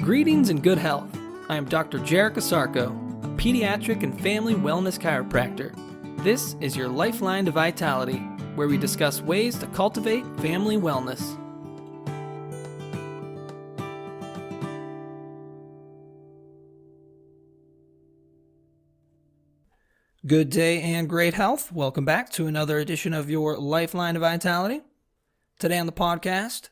Greetings and good health. I am Dr. Jarek Asarko, a pediatric and family wellness chiropractor. This is your lifeline to vitality, where we discuss ways to cultivate family wellness. Good day and great health. Welcome back to another edition of your Lifeline to Vitality. Today on the podcast,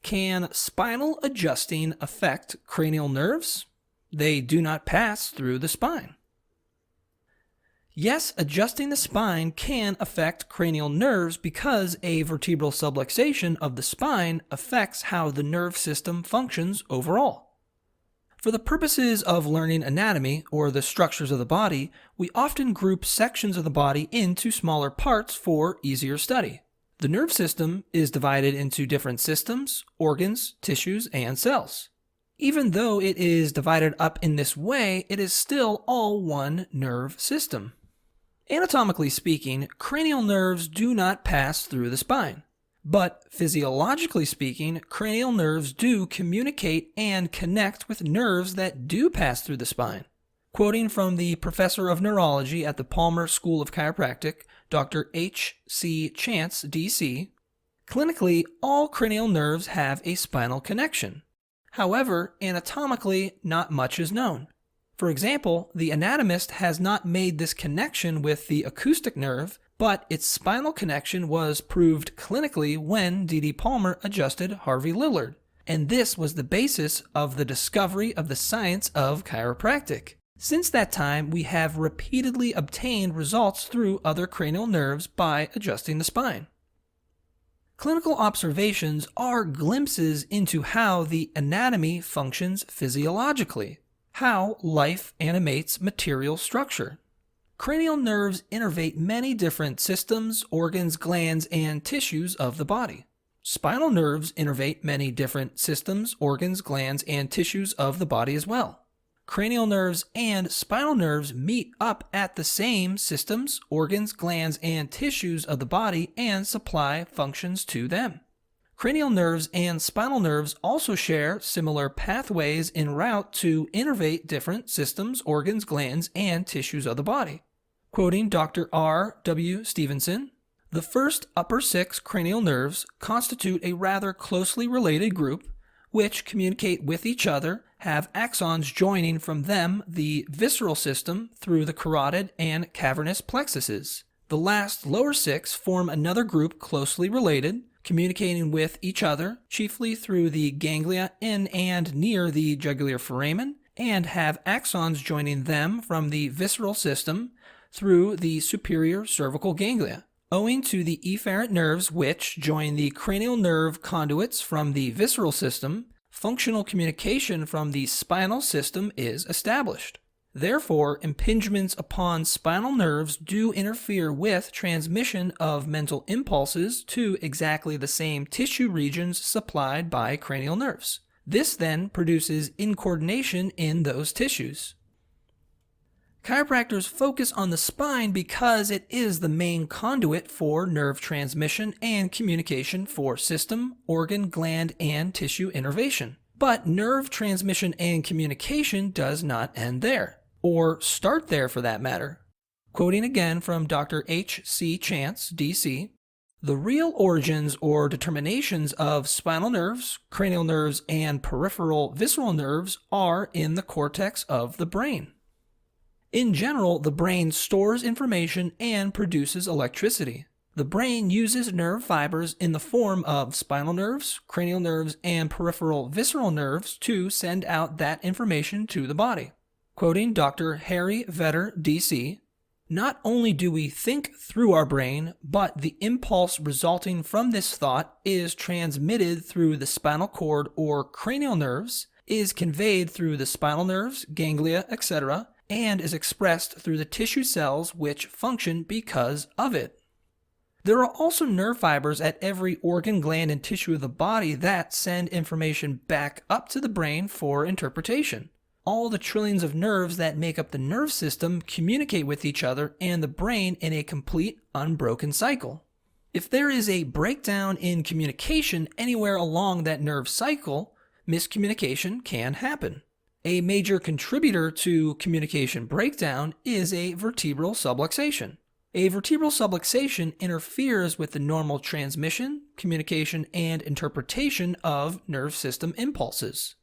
can spinal adjusting affect cranial nerves? They do not pass through the spine. Yes, adjusting the spine can affect cranial nerves because a vertebral subluxation of the spine affects how the nerve system functions overall. For the purposes of learning anatomy, or the structures of the body, we often group sections of the body into smaller parts for easier study. The nerve system is divided into different systems, organs, tissues, and cells. Even though it is divided up in this way, it is still all one nerve system. Anatomically speaking, cranial nerves do not pass through the spine. But physiologically speaking, cranial nerves do communicate and connect with nerves that do pass through the spine. Quoting from the professor of neurology at the Palmer School of Chiropractic, Dr. H.C. Chance, D.C., clinically, all cranial nerves have a spinal connection. However, anatomically, not much is known. For example, the anatomist has not made this connection with the acoustic nerve, but its spinal connection was proved clinically when D.D. Palmer adjusted Harvey Lillard, and this was the basis of the discovery of the science of chiropractic. Since that time, we have repeatedly obtained results through other cranial nerves by adjusting the spine. Clinical observations are glimpses into how the anatomy functions physiologically, how life animates material structure. Cranial nerves innervate many different systems, organs, glands, and tissues of the body. Spinal nerves innervate many different systems, organs, glands, and tissues of the body as well. Cranial nerves and spinal nerves meet up at the same systems, organs, glands, and tissues of the body and supply functions to them. Cranial nerves and spinal nerves also share similar pathways en route to innervate different systems, organs, glands, and tissues of the body. Quoting Dr. R. W. Stevenson, the first upper six cranial nerves constitute a rather closely related group which communicate with each other, have axons joining from them the visceral system through the carotid and cavernous plexuses. The last lower six form another group closely related, communicating with each other, chiefly through the ganglia in and near the jugular foramen, and have axons joining them from the visceral system through the superior cervical ganglia. Owing to the efferent nerves which join the cranial nerve conduits from the visceral system, functional communication from the spinal system is established. Therefore, impingements upon spinal nerves do interfere with transmission of mental impulses to exactly the same tissue regions supplied by cranial nerves. This then produces incoordination in those tissues. Chiropractors focus on the spine because it is the main conduit for nerve transmission and communication for system, organ, gland, and tissue innervation. But nerve transmission and communication does not end there, or start there for that matter. Quoting again from Dr. H.C. Chance, D.C., the real origins or determinations of spinal nerves, cranial nerves, and peripheral visceral nerves are in the cortex of the brain. In general, the brain stores information and produces electricity. The brain uses nerve fibers in the form of spinal nerves, cranial nerves, and peripheral visceral nerves to send out that information to the body. Quoting Dr. Harry Vetter, D.C., not only do we think through our brain, but the impulse resulting from this thought is transmitted through the spinal cord or cranial nerves, is conveyed through the spinal nerves, ganglia, etc., and is expressed through the tissue cells which function because of it. There are also nerve fibers at every organ, gland, and tissue of the body that send information back up to the brain for interpretation. All the trillions of nerves that make up the nerve system communicate with each other and the brain in a complete, unbroken cycle. If there is a breakdown in communication anywhere along that nerve cycle, miscommunication can happen. A major contributor to communication breakdown is a vertebral subluxation. A vertebral subluxation interferes with the normal transmission, communication, and interpretation of nerve system impulses.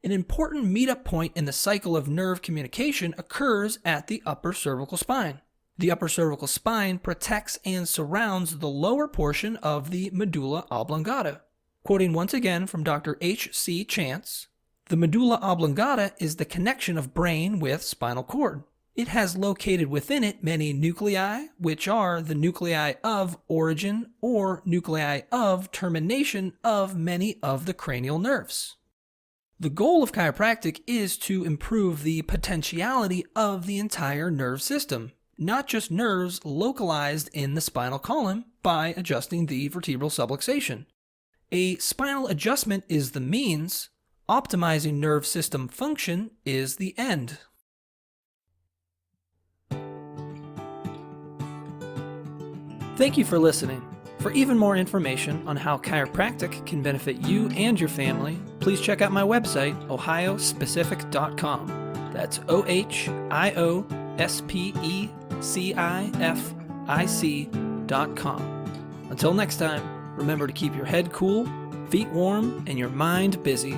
An important meetup point in the cycle of nerve communication occurs at the upper cervical spine. The upper cervical spine protects and surrounds the lower portion of the medulla oblongata. Quoting once again from Dr. H.C. Chance, "The medulla oblongata is the connection of brain with spinal cord. It has located within it many nuclei, which are the nuclei of origin or nuclei of termination of many of the cranial nerves." The goal of chiropractic is to improve the potentiality of the entire nerve system, not just nerves localized in the spinal column, by adjusting the vertebral subluxation. A spinal adjustment is the means. Optimizing nerve system function is the end. Thank you for listening. For even more information on how chiropractic can benefit you and your family, please check out my website, ohiospecific.com. That's ohiospecific.com. Until next time, remember to keep your head cool, feet warm, and your mind busy.